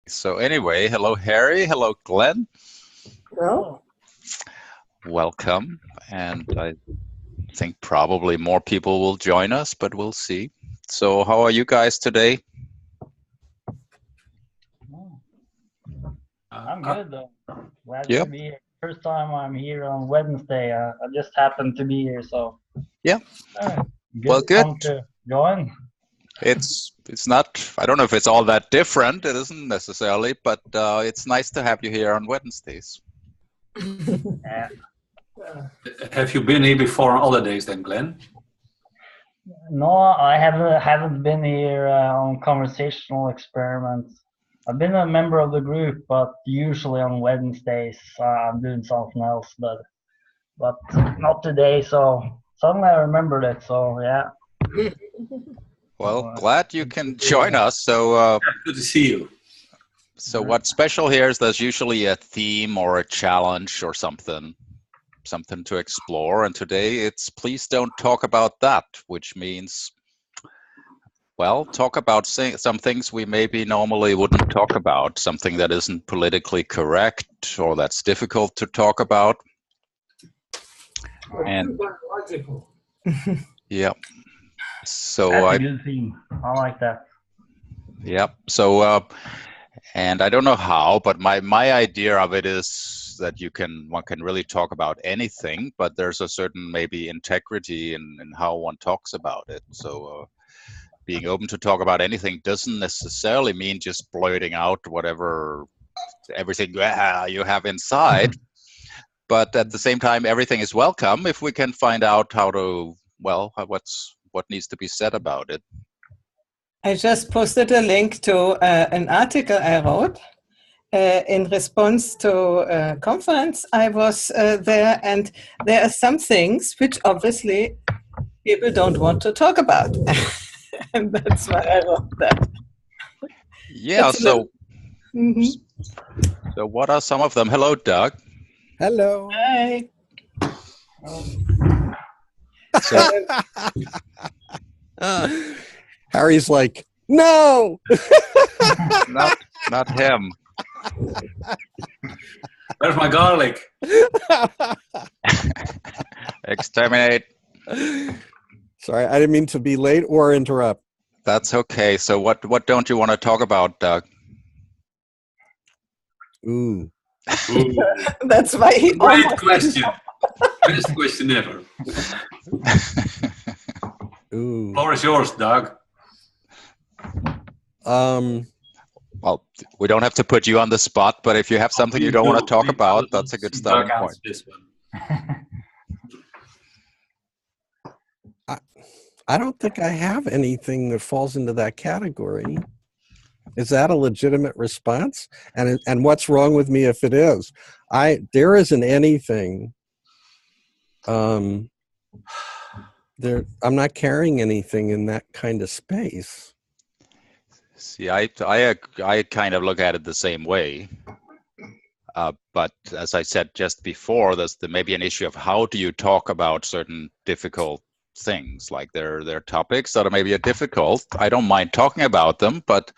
So anyway, hello Harry, hello Glenn, Well, welcome. And I think probably more people will join us, but we'll see. So how are you guys today? I'm good though. Glad Yeah. to be here. First time I'm here on Wednesday. I just happened to be here, so Yeah. good Well, good. time to join. It's not, I don't know if it's all that different. It isn't necessarily, but it's nice to have you here on Wednesdays. Yeah. Have you been here before on holidays then, Glenn? No, I haven't been here on conversational experiments. I've been a member of the group, but usually on Wednesdays I'm doing something else. But not today. So suddenly I remembered it. So yeah. Well, glad you can join us. So Good to see you. so what's special here is there's usually a theme or a challenge or something to explore. And today it's please don't talk about that, which means, well, talk about some things we maybe normally wouldn't talk about, something that isn't politically correct or that's difficult to talk about. And logical. yeah. So That's a good theme. I like that. yeah. So and I don't know how, but my idea of it is that one can really talk about anything, but there's a certain maybe integrity in how one talks about it. So being open to talk about anything doesn't necessarily mean just blurting out everything you have inside. But at the same time, everything is welcome if we can find out what needs to be said about it. I just posted a link to an article I wrote in response to a conference I was there, and there are some things which obviously people don't want to talk about. And that's why I wrote that. Yeah, so so what are some of them? Hello, Doug. Hello. Hi. So, Harry's like, no. not him. Where's my garlic? Exterminate. Sorry, I didn't mean to be late or interrupt. That's okay. So what don't you want to talk about, Doug? Ooh. Ooh, That's why he great almost question. Best question ever. Ooh. Floor is yours, Doug. Well, we don't have to put you on the spot, but if you have something you don't want to talk about, that's a good starting point. This one. I don't think I have anything that falls into that category. Is that a legitimate response? And what's wrong with me if it is? There isn't anything. I'm not carrying anything in that kind of space. See, I kind of look at it the same way. But as I said just before, there's maybe an issue of how do you talk about certain difficult things, like there are topics that are maybe difficult. I don't mind talking about them, but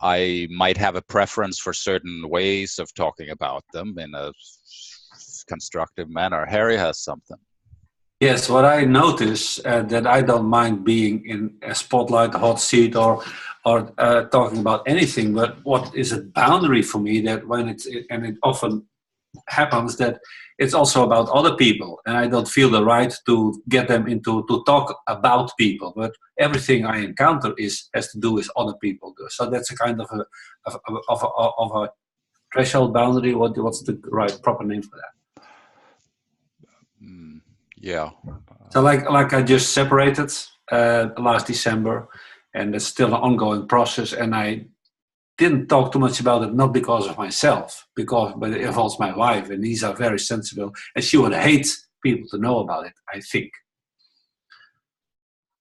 I might have a preference for certain ways of talking about them in a constructive manner. Harry has something. Yes, what I notice that I don't mind being in a spotlight, a hot seat, or talking about anything. But what is a boundary for me that it often happens that it's also about other people, and I don't feel the right to get them to talk about people. But everything I encounter has to do with other people. So that's a kind of a threshold boundary. What's the right proper name for that? Yeah. So like I just separated last December, and it's still an ongoing process, and I didn't talk too much about it, not because of myself, but it involves my wife, and these are very sensible, and she would hate people to know about it, I think.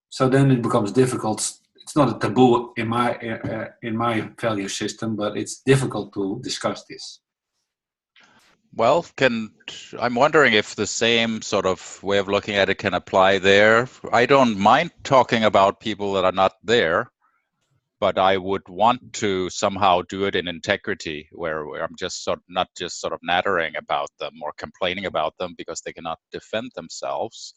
So then it becomes difficult. It's not a taboo in my value system, but it's difficult to discuss this. Well, I'm wondering if the same sort of way of looking at it can apply there. I don't mind talking about people that are not there, but I would want to somehow do it in integrity, where I'm just not just sort of nattering about them or complaining about them because they cannot defend themselves.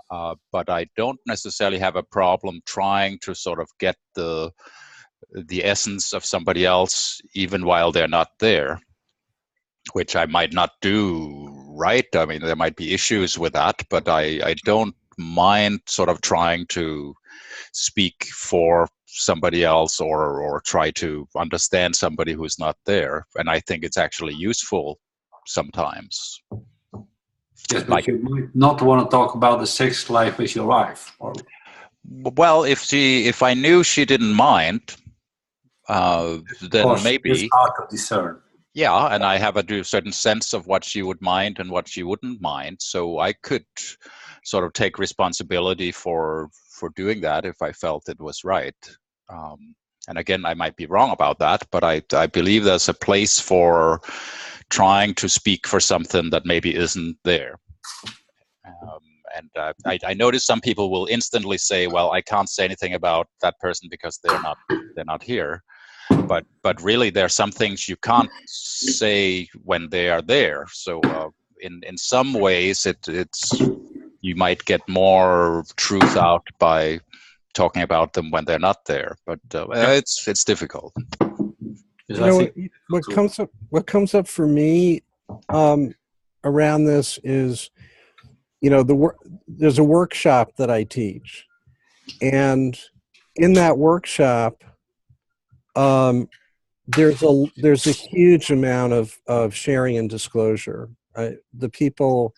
But I don't necessarily have a problem trying to sort of get the essence of somebody else even while they're not there, which I might not do right. I mean, there might be issues with that, but I don't mind sort of trying to speak for somebody else or try to understand somebody who's not there. And I think it's actually useful sometimes. Yes, but Like, you might not want to talk about the sex life with your wife. Or well, if I knew she didn't mind, of then course, it's maybe, hard to discern. yeah, and I have a certain sense of what she would mind and what she wouldn't mind, so I could sort of take responsibility for doing that if I felt it was right. And again, I might be wrong about that, but I believe there's a place for trying to speak for something that maybe isn't there. And I notice some people will instantly say, "Well, I can't say anything about that person because they're not here." But really, there are some things you can't say when they are there. So in some ways, it's you might get more truth out by talking about them when they're not there. But it's difficult. Yes, You I know, think what comes up for me around this is, there's a workshop that I teach, and in that workshop, there's a huge amount of sharing and disclosure. The people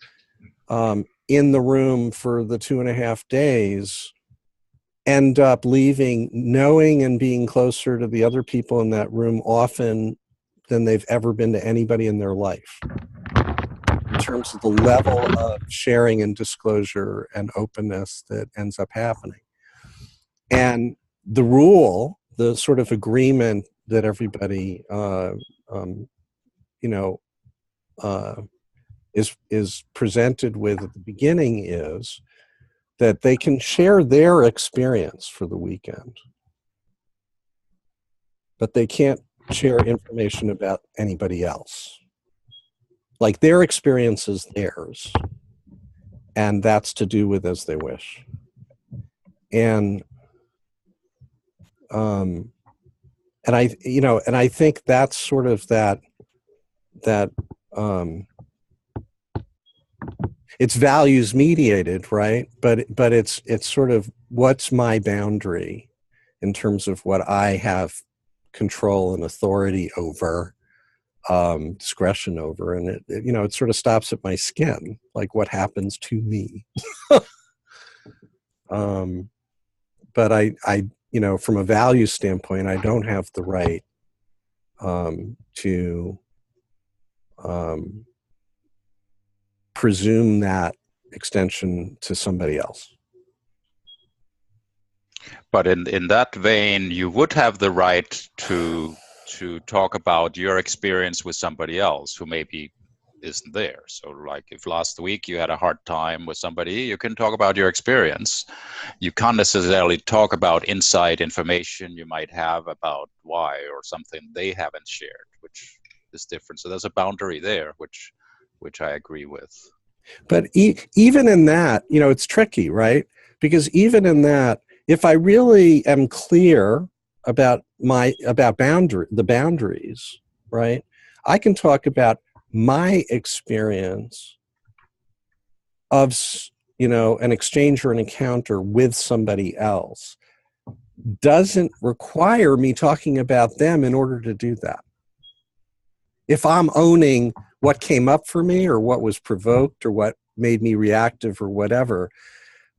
in the room for the 2.5 days end up leaving knowing and being closer to the other people in that room often than they've ever been to anybody in their life, in terms of the level of sharing and disclosure and openness that ends up happening. And the rule, the sort of agreement that everybody is presented with at the beginning is that they can share their experience for the weekend, but they can't share information about anybody else. Like, their experience is theirs, and that's to do with as they wish. And I think that's sort of that it's values mediated, right? But it's sort of, what's my boundary in terms of what I have control and authority over, discretion over, and it sort of stops at my skin, like what happens to me. But I from a value standpoint, I don't have the right to presume that extension to somebody else. But in that vein, you would have the right to talk about your experience with somebody else who maybe isn't there. So like, if last week you had a hard time with somebody, you can talk about your experience. You can't necessarily talk about inside information you might have about why, or something they haven't shared, which is different. So there's a boundary there, which I agree with. But even in that, it's tricky, right? Because even in that, if I really am clear about the boundaries, right, I can talk about my experience of an exchange or an encounter with somebody else. Doesn't require me talking about them in order to do that. If I'm owning what came up for me, or what was provoked, or what made me reactive, or whatever,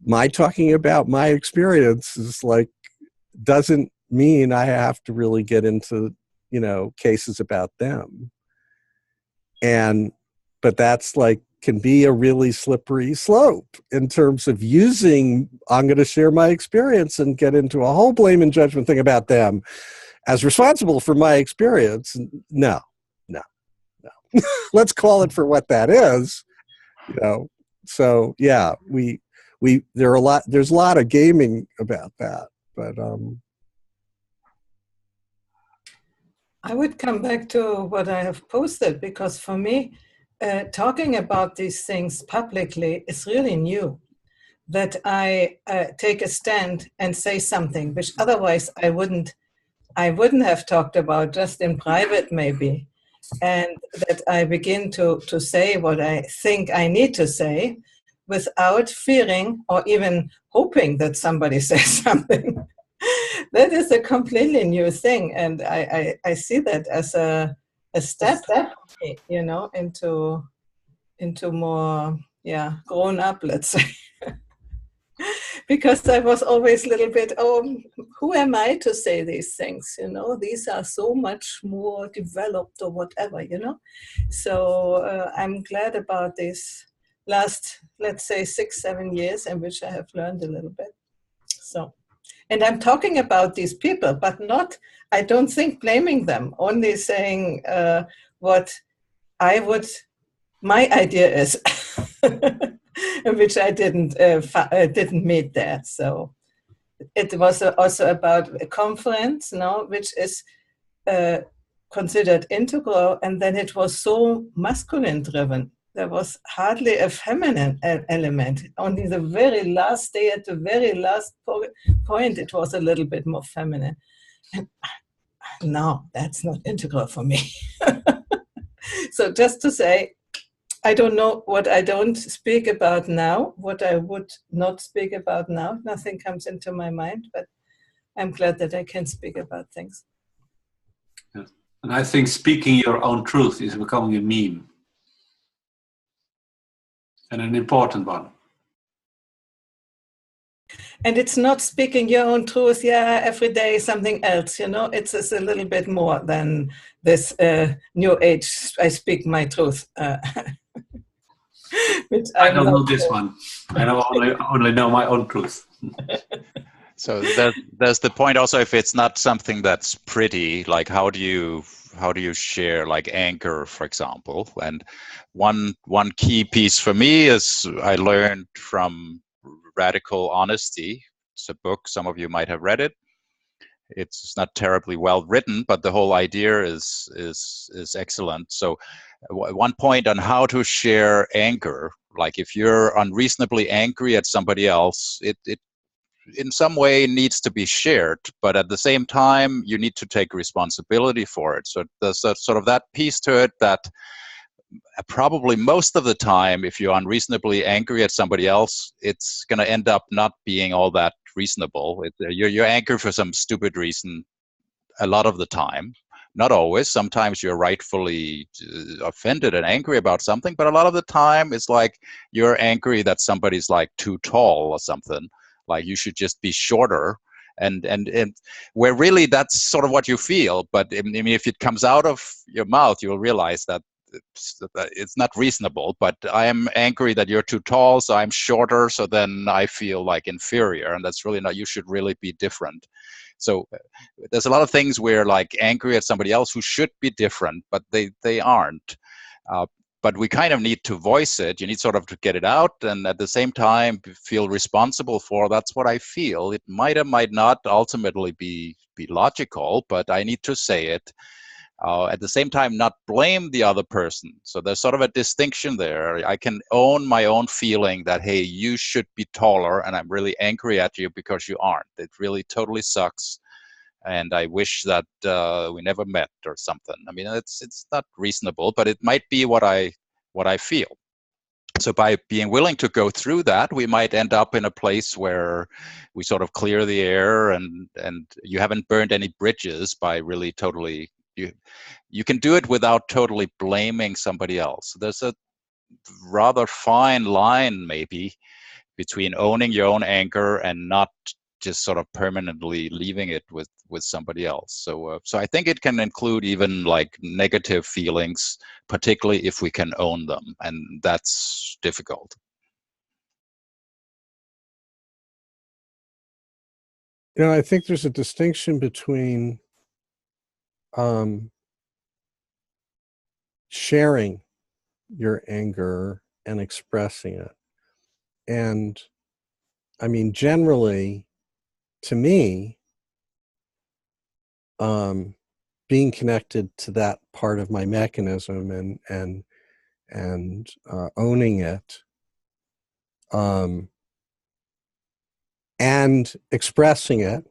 my talking about my experience is like, doesn't mean I have to really get into cases about them. But that's like, can be a really slippery slope in terms of I'm going to share my experience and get into a whole blame and judgment thing about them as responsible for my experience. No. Let's call it for what that is. So yeah, there's a lot of gaming about that, but I would come back to what I have posted, because for me, talking about these things publicly is really new. That I take a stand and say something which otherwise I wouldn't have talked about, just in private maybe, and that I begin to say what I think I need to say without fearing or even hoping that somebody says something. That is a completely new thing, and I see that as a step, you know, into more, yeah, grown up, let's say. Because I was always a little bit, oh, who am I to say these things? You know, these are so much more developed or whatever, you know. So I'm glad about this last, let's say, 6-7 years in which I have learned a little bit. So, and I'm talking about these people, but not, I don't think blaming them, only saying what I would, my idea is, which I didn't meet there. So it was also about a conference, no, which is considered integral, and then it was so masculine driven. There was hardly a feminine element. Only the very last day, at the very last point, it was a little bit more feminine. And no, that's not integral for me. So just to say, I don't know what I don't speak about now, what I would not speak about now. Nothing comes into my mind, but I'm glad that I can speak about things. Yeah. And I think speaking your own truth is becoming a meme. And an important one. And it's not speaking your own truth, yeah, every day something else, you know. It's a little bit more than this new age, I speak my truth. Which I don't know this one. I know only know my own truth. So there's the point also, if it's not something that's pretty, like how do you share, like Anchor, for example? And one key piece for me is I learned from Radical Honesty. It's a book, some of you might have read it. It's not terribly well written, but the whole idea is excellent. So one point on how to share anger, like if you're unreasonably angry at somebody else, it in some way needs to be shared, but at the same time you need to take responsibility for it. So there's a, sort of that piece to it that probably most of the time, if you're unreasonably angry at somebody else, it's going to end up not being all that reasonable. You're angry for some stupid reason a lot of the time. Not always. Sometimes you're rightfully offended and angry about something, but a lot of the time it's like you're angry that somebody's like too tall or something. Like you should just be shorter. And where really that's sort of what you feel. But I mean, if it comes out of your mouth, you'll realize that it's not reasonable. But I am angry that you're too tall, so I'm shorter. So then I feel like inferior, and that's really not. You should really be different. So there's a lot of things where like angry at somebody else who should be different, but they aren't. But we kind of need to voice it. You need sort of to get it out, and at the same time feel responsible for that's what I feel. It might or might not ultimately be logical, but I need to say it. At the same time, not blame the other person. So there's sort of a distinction there. I can own my own feeling that, hey, you should be taller, and I'm really angry at you because you aren't. It really totally sucks, and I wish that we never met or something. I mean, it's not reasonable, but it might be what I feel. So by being willing to go through that, we might end up in a place where we sort of clear the air, and you haven't burned any bridges by really totally. You can do it without totally blaming somebody else. There's a rather fine line maybe between owning your own anger and not just sort of permanently leaving it with somebody else. So I think it can include even like negative feelings, particularly if we can own them, and that's difficult. You know, I think there's a distinction between sharing your anger and expressing it. And I mean, generally, to me, being connected to that part of my mechanism and owning it, and expressing it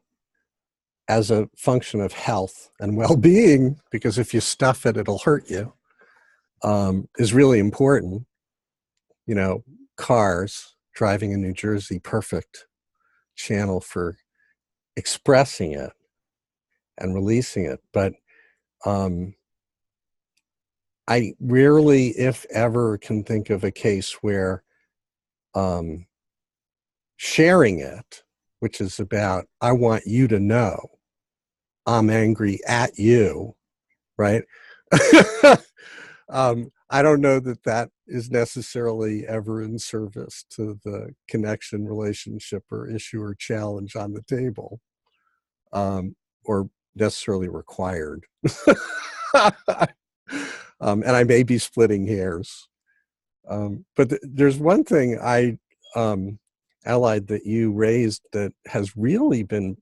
as a function of health and well-being, because if you stuff it, it'll hurt you, is really important. You know, cars, driving in New Jersey, perfect channel for expressing it and releasing it. But I rarely, if ever, can think of a case where sharing it, which is about, I want you to know I'm angry at you, right? I don't know that that is necessarily ever in service to the connection, relationship, or issue or challenge on the table, or necessarily required. And I may be splitting hairs. But there's one thing I allied that you raised that has really been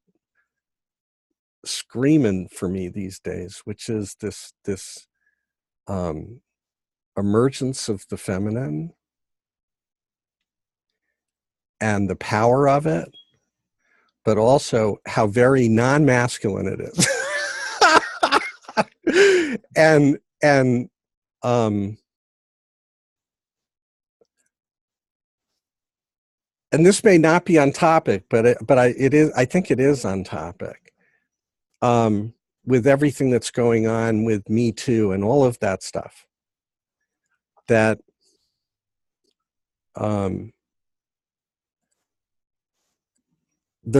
screaming for me these days, which is this emergence of the feminine and the power of it, but also how very non-masculine it is. and this may not be on topic, but it is. I think it is on topic. With everything that's going on with Me Too and all of that stuff, that the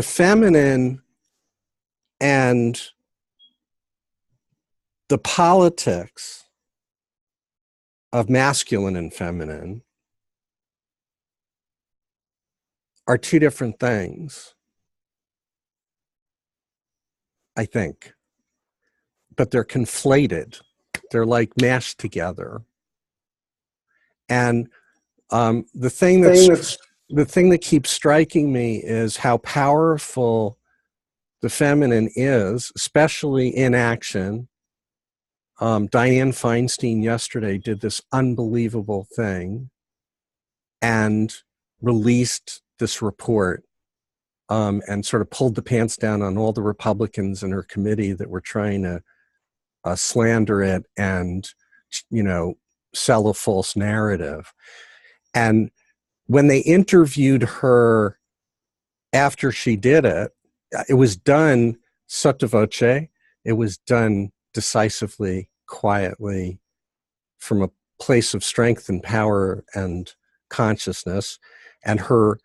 feminine and the politics of masculine and feminine are two different things, I think. But they're conflated. They're like mashed together. And the thing that keeps striking me is how powerful the feminine is, especially in action. Dianne Feinstein yesterday did this unbelievable thing and released this report and sort of pulled the pants down on all the Republicans in her committee that were trying to slander it and, you know, sell a false narrative. And when they interviewed her after she did it, it was done sotto voce. It was done decisively, quietly, from a place of strength and power and consciousness. And her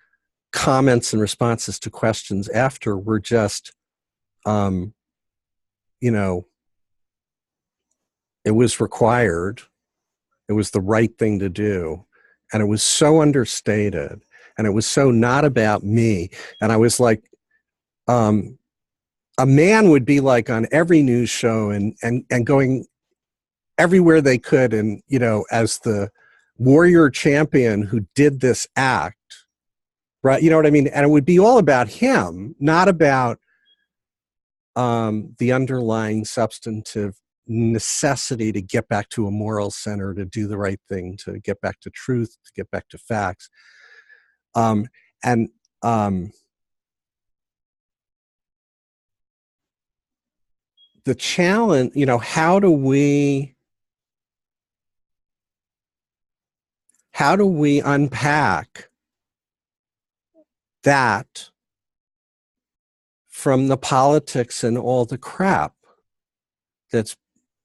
comments and responses to questions after were just, you know, it was required. It was the right thing to do. And it was so understated. And it was so not about me. And I was like, a man would be like on every news show and going everywhere they could. And, you know, as the warrior champion who did this act, right? You know what I mean? And it would be all about him, not about the underlying substantive necessity to get back to a moral center, to do the right thing, to get back to truth, to get back to facts. The challenge, you know, how do we unpack that from the politics and all the crap that's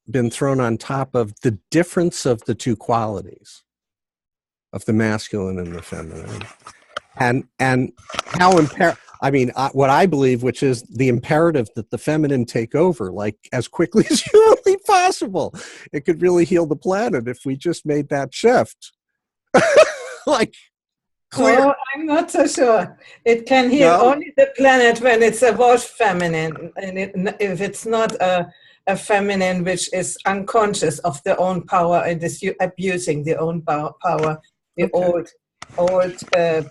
been thrown on top of the difference of the two qualities of the masculine and the feminine, and how I mean, what I believe, which is the imperative that the feminine take over, like as quickly as humanly possible. It could really heal the planet if we just made that shift. Like, clear. Oh, I'm not so sure. It can heal only the planet when it's a wash feminine, and if it's not a feminine which is unconscious of their own power and is abusing their own power, the old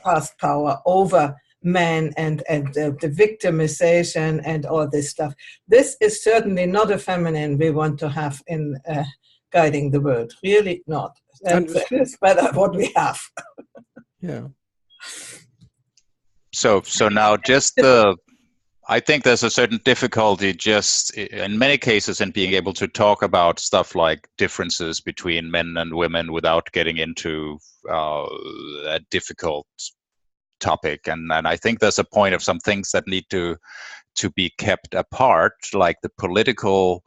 past power over men and the victimization and all this stuff. This is certainly not a feminine we want to have in guiding the world. Really not. That is better what we have. Yeah. So now just I think there's a certain difficulty just in many cases in being able to talk about stuff like differences between men and women without getting into a difficult topic. And I think there's a point of some things that need to be kept apart, like the political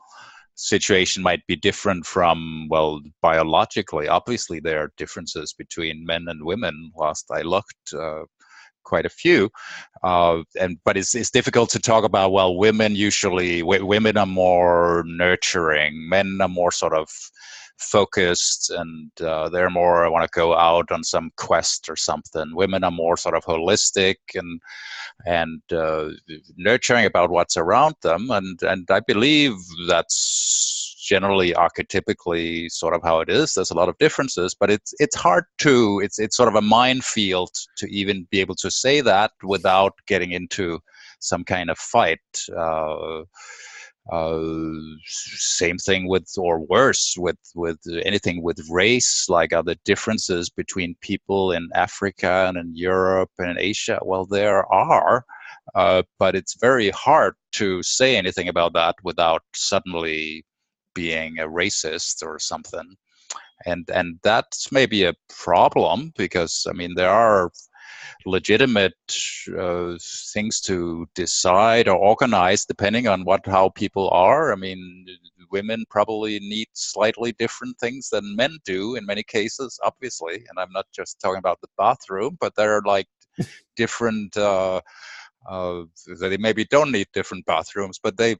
situation might be different from, well, biologically. Obviously, there are differences between men and women. Last I looked, quite a few, but it's difficult to talk about. Well, women usually women are more nurturing, men are more sort of focused, and they're more, I want to go out on some quest or something. Women are more sort of holistic and nurturing about what's around them, and I believe that's generally archetypically sort of how it is. There's a lot of differences, but it's hard to, it's sort of a minefield to even be able to say that without getting into some kind of fight. Same thing with, or worse, with anything with race. Like, are the differences between people in Africa and in Europe and in Asia? Well, there are, but it's very hard to say anything about that without suddenly being a racist or something. And that's maybe a problem, because I mean, there are legitimate things to decide or organize depending on how people are. I mean, women probably need slightly different things than men do in many cases, obviously. And I'm not just talking about the bathroom, but there are like different, they maybe don't need different bathrooms, but the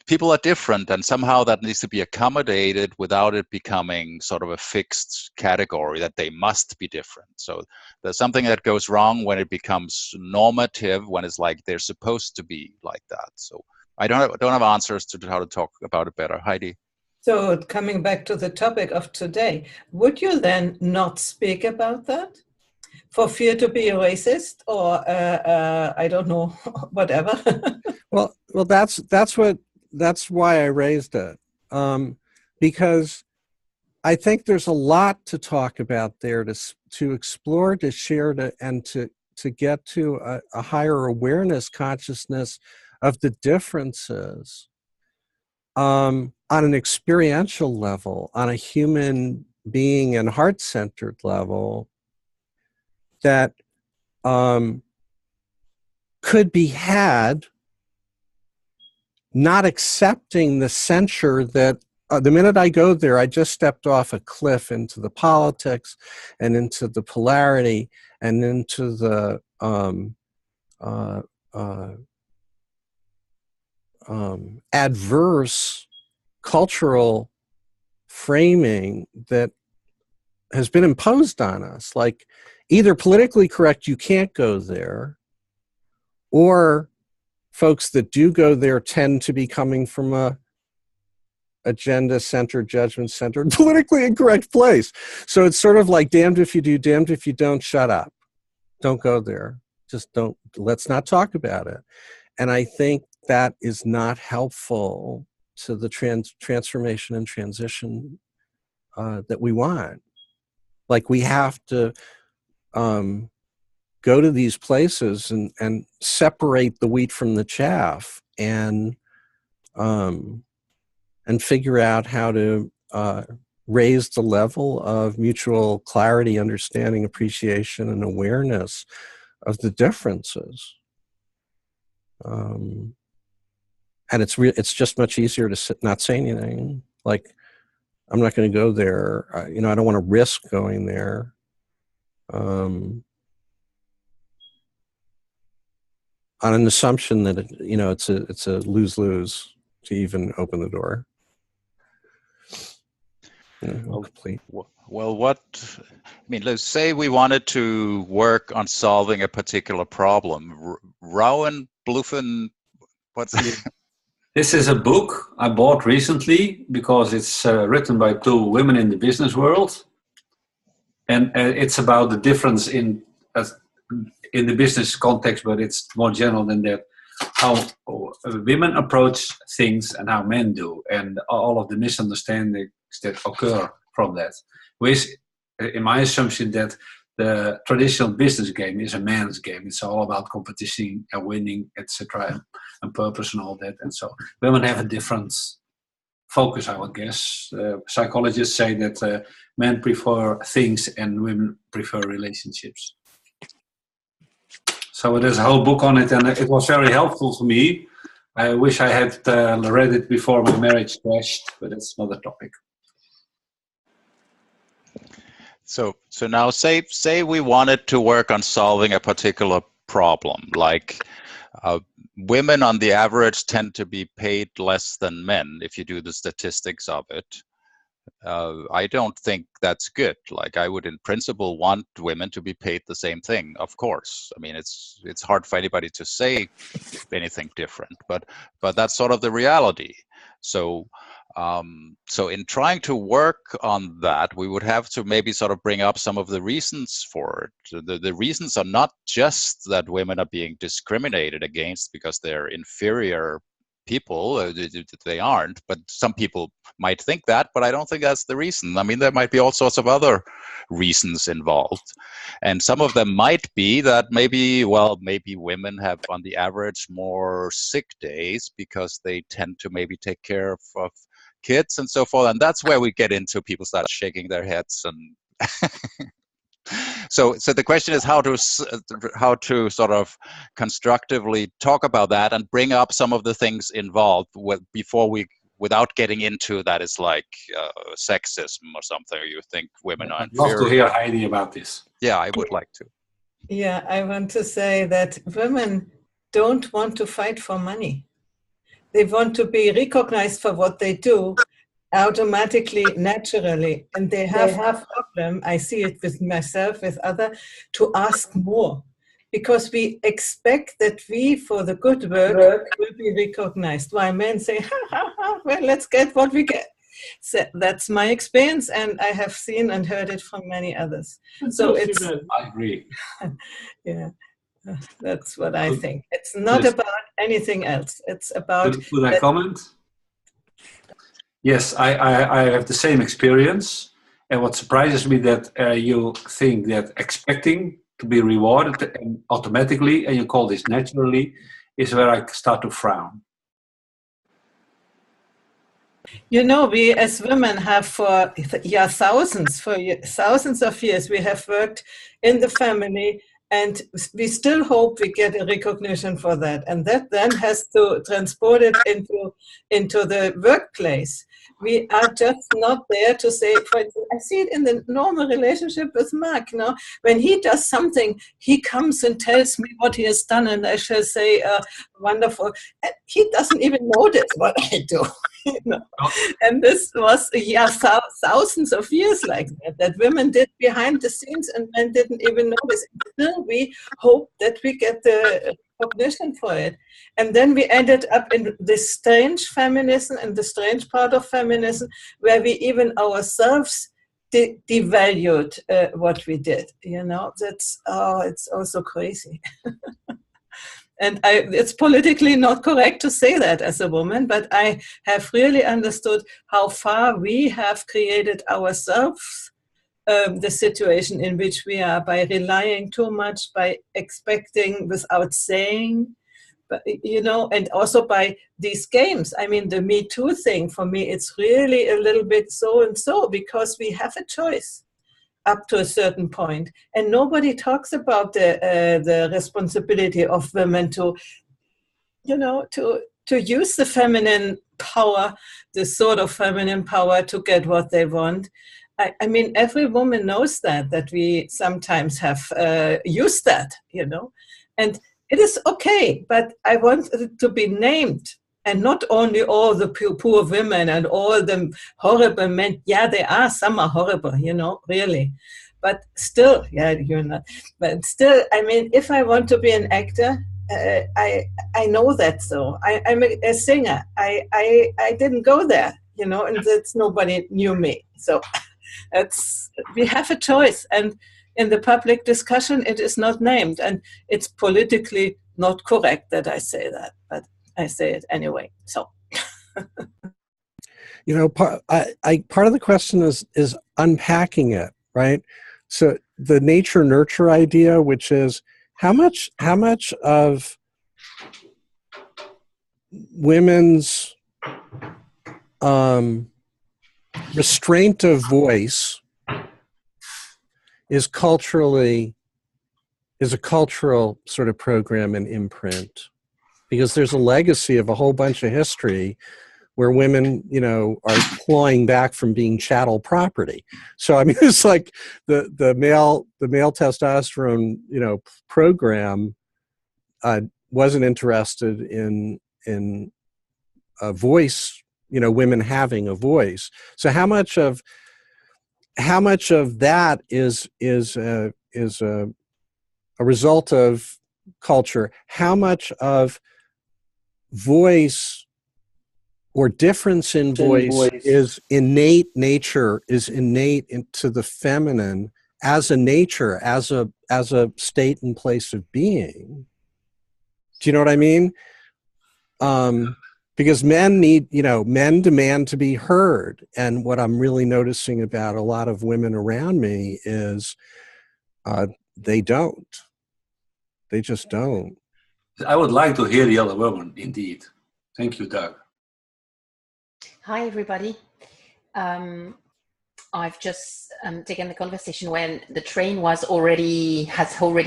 people are different, and somehow that needs to be accommodated without it becoming sort of a fixed category that they must be different. So there's something that goes wrong when it becomes normative, when it's like they're supposed to be like that. So I don't have answers to how to talk about it better. Heidi. So coming back to the topic of today, would you then not speak about that for fear to be a racist, or I don't know, whatever? Well, that's why I raised it, because I think there's a lot to talk about there, to explore, to share, and to get to a higher awareness, consciousness of the differences, on an experiential level, on a human being and heart-centered level, that could be had, not accepting the censure that the minute I go there, I just stepped off a cliff into the politics and into the polarity and into the adverse cultural framing that has been imposed on us. Like, either politically correct, you can't go there, or folks that do go there tend to be coming from a agenda-centered, judgment-centered, politically incorrect place. So it's sort of like damned if you do, damned if you don't. Shut up. Don't go there. Just don't. Let's not talk about it. And I think that is not helpful to the transformation and transition that we want. Like, we have to go to these places and separate the wheat from the chaff, and figure out how to raise the level of mutual clarity, understanding, appreciation, and awareness of the differences. And it's just much easier to not say anything. Like, I'm not going to go there. I don't want to risk going there. On an assumption that it's a lose-lose to even open the door. Complete. Well, let's say we wanted to work on solving a particular problem. Rowan Bluffen, what's that? This is a book I bought recently because it's written by two women in the business world. And it's about the difference in in the business context, but it's more general than that. How women approach things and how men do, and all of the misunderstandings that occur from that. Which, in my assumption, that the traditional business game is a man's game. It's all about competition and winning, etc., and purpose and all that. And so women have a different focus, I would guess. Psychologists say that men prefer things and women prefer relationships. So there's a whole book on it, and it was very helpful for me. I wish I had read it before my marriage crashed, but that's another topic. So now say we wanted to work on solving a particular problem, like women on the average tend to be paid less than men if you do the statistics of it. I don't think that's good. Like, I would in principle want women to be paid the same thing, of course. I mean, it's hard for anybody to say anything different, but that's sort of the reality. So so in trying to work on that, we would have to maybe sort of bring up some of the reasons for it. The reasons are not just that women are being discriminated against because they're inferior people. They aren't, but some people might think that, but I don't think that's the reason. I mean, there might be all sorts of other reasons involved, and some of them might be that maybe women have on the average more sick days because they tend to maybe take care of kids and so forth, and that's where we get into people start shaking their heads and So the question is how to sort of constructively talk about that and bring up some of the things involved without getting into that is like sexism or something. Or you think women are inferior. I'd love to hear Heidi about this. Yeah, I would like to. Yeah, I want to say that women don't want to fight for money. They want to be recognized for what they do automatically, naturally, and they have a problem. I see it with myself, with others, to ask more, because we expect that we, for the good work, will be recognized. While men say, well, let's get what we get. So that's my experience, and I have seen and heard it from many others. So it's. I agree. Yeah. That's what I think. It's not about anything else. It's about. Could I comment? Yes, I have the same experience. And what surprises me that you think that expecting to be rewarded automatically, and you call this naturally, is where I start to frown. You know, we as women have for thousands of years, we have worked in the family, and we still hope we get a recognition for that. And that then has to transport it into the workplace. We are just not there to say, for instance, I see it in the normal relationship with Mark. You know, when he does something, he comes and tells me what he has done, and I shall say, wonderful. And he doesn't even notice what I do. You know? And this was thousands of years like that women did behind the scenes and men didn't even notice. Still, we hope that we get the recognition for it. And then we ended up in this strange feminism, and the strange part of feminism, where we even ourselves devalued what we did. You know, it's also crazy. And it's politically not correct to say that as a woman, but I have really understood how far we have created ourselves the situation in which we are by relying too much, by expecting without saying, but, you know, and also by these games. I mean, the Me Too thing, for me, it's really a little bit so and so, because we have a choice up to a certain point, and nobody talks about the responsibility of women to, you know, to use the feminine power, the sort of feminine power, to get what they want. I mean, every woman knows that we sometimes have used that, you know, and it is okay, but I want it to be named. And not only all the poor women and all the horrible men. Yeah, there are, some are horrible, you know, really. But still, yeah, you're not. But still, I mean, if I want to be an actor, I know that. So I'm a singer. I didn't go there, you know, and that's nobody knew me. So we have a choice, and in the public discussion, it is not named. And it's politically not correct that I say that, but I say it anyway. So, You know, part of the question is unpacking it, right? So the nature nurture idea, which is how much of women's restraint of voice is a cultural sort of program and imprint, because there's a legacy of a whole bunch of history where women, you know, are clawing back from being chattel property. So I mean, it's like the male testosterone, you know, program wasn't interested in a voice, you know, women having a voice. So how much of that is a result of culture? How much of voice or difference in voice is innate into the feminine as a nature, as a state and place of being? Do you know what I mean? Because men demand to be heard. And what I'm really noticing about a lot of women around me is they just don't. I would like to hear the other woman, indeed. Thank you, Doug. Hi, everybody. I've just taken the conversation when the train has already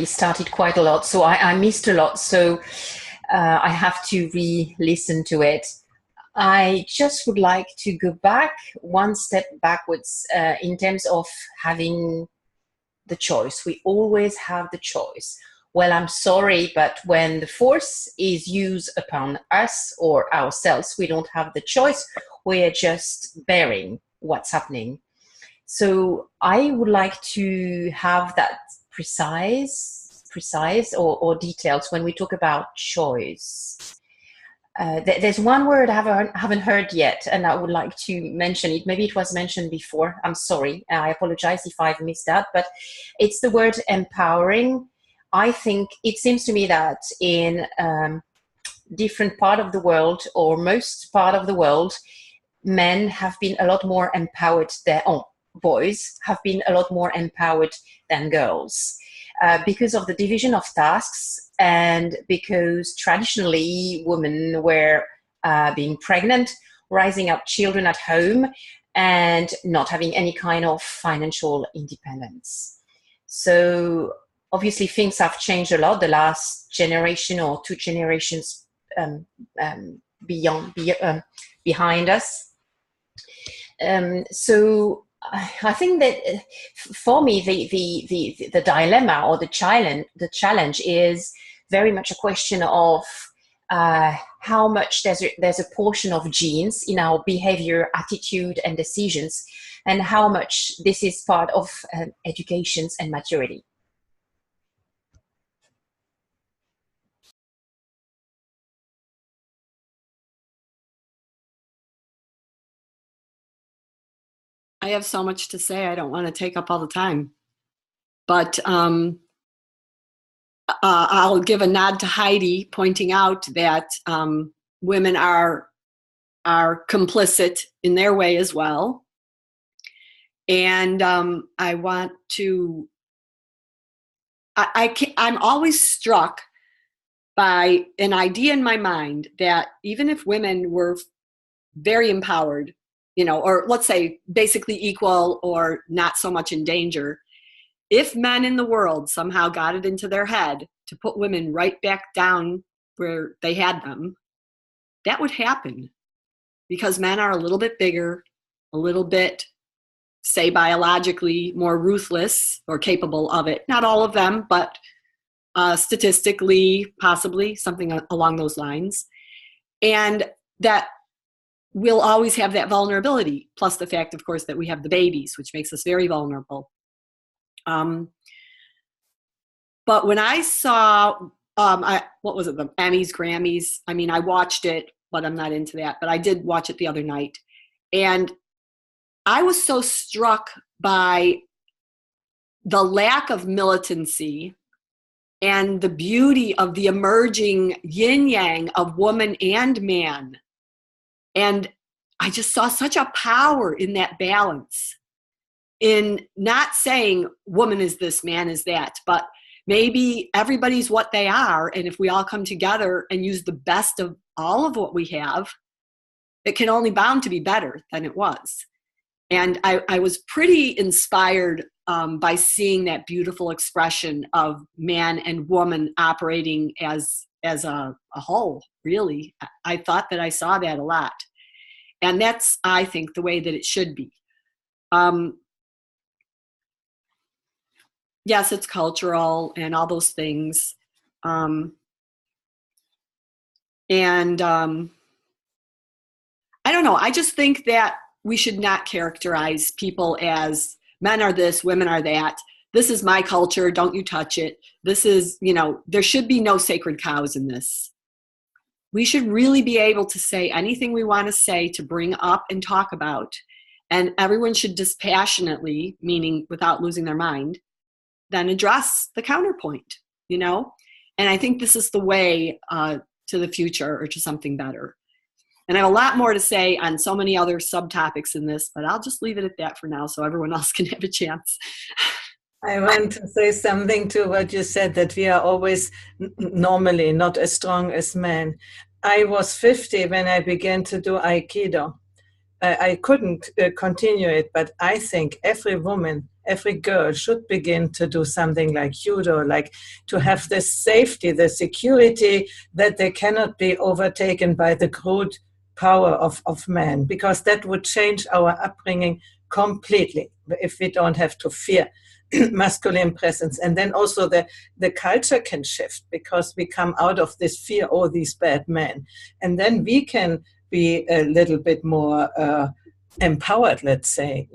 started quite a lot, so I missed a lot. So I have to re-listen to it. I just would like to go back one step backwards in terms of having the choice. We always have the choice. Well, I'm sorry, but when the force is used upon us or ourselves, we don't have the choice. We're just bearing what's happening. So I would like to have that precise or details when we talk about choice. There's one word I haven't heard yet, and I would like to mention it. Maybe it was mentioned before. I'm sorry. I apologize if I've missed that, but it's the word empowering. I think it seems to me that in different part of the world, or most part of the world, men have been a lot more empowered. Boys have been a lot more empowered than girls because of the division of tasks, and because traditionally women were being pregnant, raising up children at home, and not having any kind of financial independence. So obviously things have changed a lot the last generation or two generations behind us. So I think that for me the dilemma or the challenge is very much a question of how much there's a portion of genes in our behavior, attitude, and decisions, and how much this is part of education and maturity. I have so much to say. I don't want to take up all the time, but I'll give a nod to Heidi, pointing out that women are complicit in their way as well. And I want to. I'm always struck by an idea in my mind that even if women were very empowered, or let's say basically equal or not so much in danger, if men in the world somehow got it into their head to put women right back down where they had them, that would happen, because men are a little bit bigger, a little bit, say, biologically more ruthless or capable of it. Not all of them, but statistically, possibly something along those lines. And that we'll always have that vulnerability, plus the fact, of course, that we have the babies, which makes us very vulnerable. But when I saw, what was it, the Emmys, Grammys? I mean, I watched it, but I'm not into that. But I did watch it the other night. And I was so struck by the lack of militancy and the beauty of the emerging yin yang of woman and man. And I just saw such a power in that balance, in not saying woman is this, man is that, but maybe everybody's what they are. And if we all come together and use the best of all of what we have, it can only bound to be better than it was. And I was pretty inspired by seeing that beautiful expression of man and woman operating as a whole, really. I thought that I saw that a lot. And that's, I think, the way that it should be. Yes, it's cultural and all those things. I don't know. I just think that we should not characterize people as men are this, women are that. This is my culture. Don't you touch it. This is, there should be no sacred cows in this. We should really be able to say anything we want to say, to bring up and talk about. And everyone should dispassionately, meaning without losing their mind, then address the counterpoint, And I think this is the way to the future, or to something better. And I have a lot more to say on so many other subtopics in this, but I'll just leave it at that for now so everyone else can have a chance. I want to say something to what you said, that we are always normally not as strong as men. I was 50 when I began to do Aikido. I couldn't continue it, but I think every woman, every girl should begin to do something like judo, like to have the safety, the security that they cannot be overtaken by the crude power of men, because that would change our upbringing completely if we don't have to fear masculine presence. And then also the culture can shift, because we come out of this fear, oh, these bad men. And then we can be a little bit more empowered, let's say,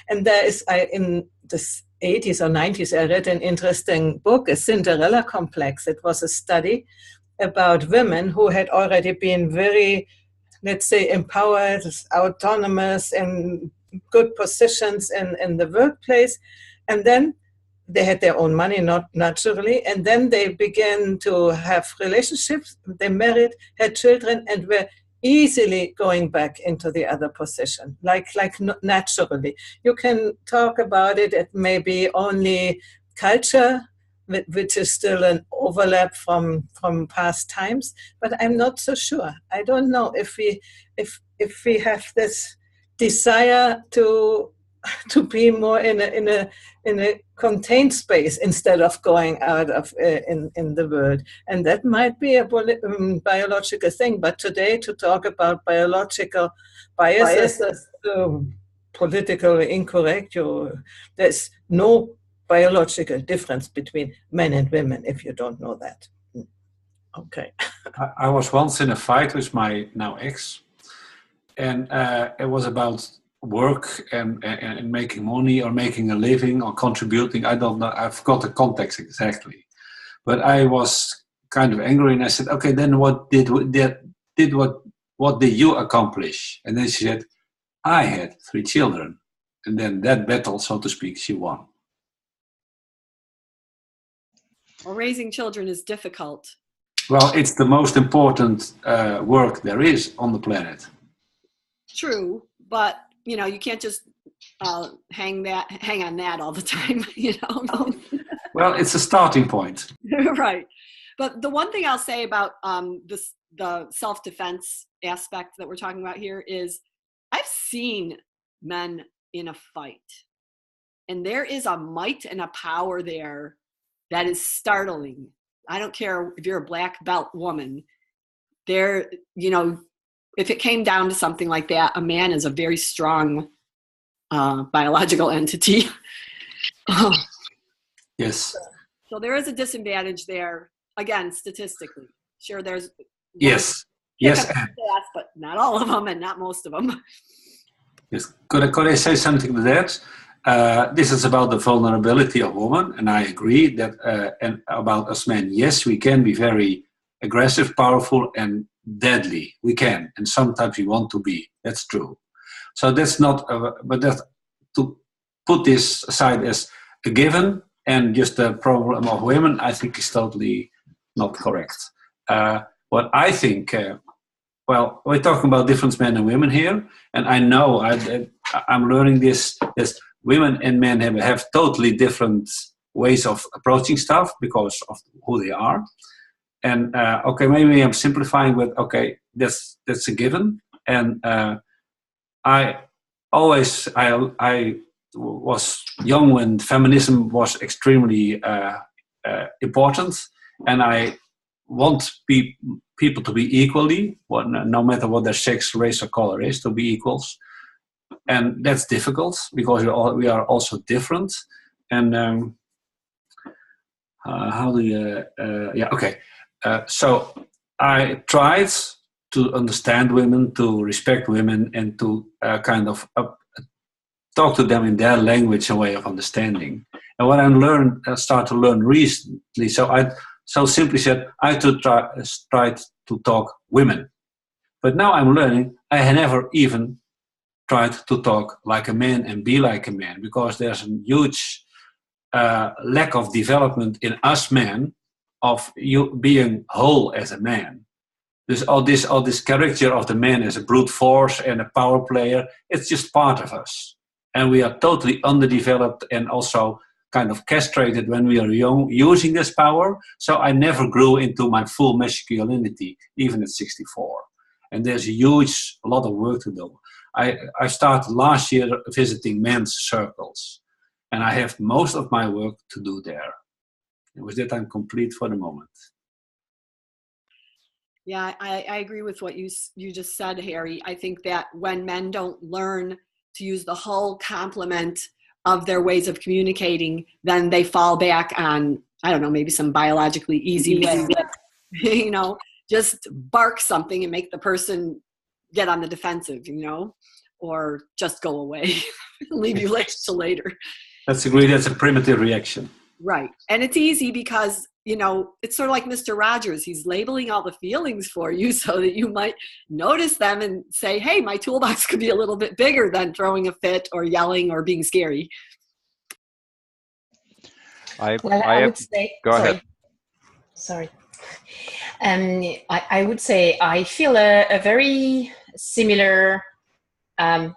And there is, in the 80s or 90s, I read an interesting book, A Cinderella Complex. It was a study about women who had already been very, let's say, empowered, autonomous, and good positions in the workplace. And then they had their own money, not naturally. And then they began to have relationships. They married, had children, and were easily going back into the other position, like naturally. You can talk about it. It may be only culture, which is still an overlap from past times, but I'm not so sure. I don't know if we have this desire to be more in a contained space instead of going out of in the world, and that might be a biological thing. But today, to talk about biological biases, politically incorrect. There's no biological difference between men and women, if you don't know that. Okay. I was once in a fight with my now ex, and it was about work and making money or making a living or contributing. I don't know. I forgot the context exactly, but I was kind of angry, and I said, "Okay, then what did you accomplish?" And then she said, "I had 3 children," and then that battle, so to speak, she won. Well, raising children is difficult. Well, it's the most important work there is on the planet. True, but you can't just hang on that all the time. Well, it's a starting point. Right. But the one thing I'll say about the self-defense aspect that we're talking about here is, I've seen men in a fight, and there is a might and a power there that is startling. I don't care if you're a black belt woman. There, if it came down to something like that, a man is a very strong biological entity. Yes. So there is a disadvantage there, again, statistically. Sure, there's yes, stats, but not all of them, and not most of them. Yes. Could I say something to that? This is about the vulnerability of women, and I agree that. And about us men, yes, we can be very aggressive, powerful, and deadly. We can, and sometimes we want to be. That's true. So that's not. But that, to put this aside as a given, and just the problem of women, I think, is totally not correct. What I think, well, we're talking about different men and women here, and I know I'm learning this. Women and men have totally different ways of approaching stuff because of who they are. And okay, maybe I'm simplifying, but okay, that's a given. And I was young when feminism was extremely important, and I want people to be equally, no matter what their sex, race, or color is, to be equals. And that's difficult because we are also different. And how do you? Yeah, okay. So I tried to understand women, to respect women, and to kind of talk to them in their language and way of understanding. And what I started to learn recently, so I simply said I tried to talk women. But now I'm learning I had never even tried to talk like a man and be like a man, because there's a huge lack of development in us men of you being whole as a man. There's all this character of the man as a brute force and a power player. It's just part of us, and we are totally underdeveloped and also kind of castrated when we are young using this power. So I never grew into my full masculinity, even at 64. And there's a lot of work to do. I started last year visiting men's circles, and I have most of my work to do there. And with that, I'm complete for the moment. Yeah, I agree with what you just said, Harry. I think that when men don't learn to use the whole complement of their ways of communicating, then they fall back on, I don't know, maybe some biologically easy way. Just bark something and make the person get on the defensive, or just go away, leave you till later. That's agreed. That's a primitive reaction. Right. And it's easy because, it's sort of like Mr. Rogers. He's labeling all the feelings for you so that you might notice them and say, hey, my toolbox could be a little bit bigger than throwing a fit or yelling or being scary. I would say, go ahead. Sorry. I would say I feel a very similar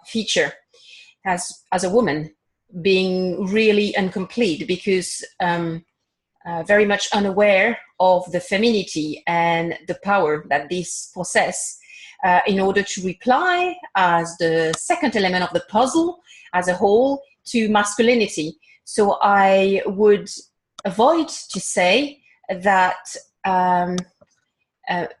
feature as a woman, being really incomplete because very much unaware of the femininity and the power that this possess in order to reply as the second element of the puzzle as a whole to masculinity. So I would avoid to say that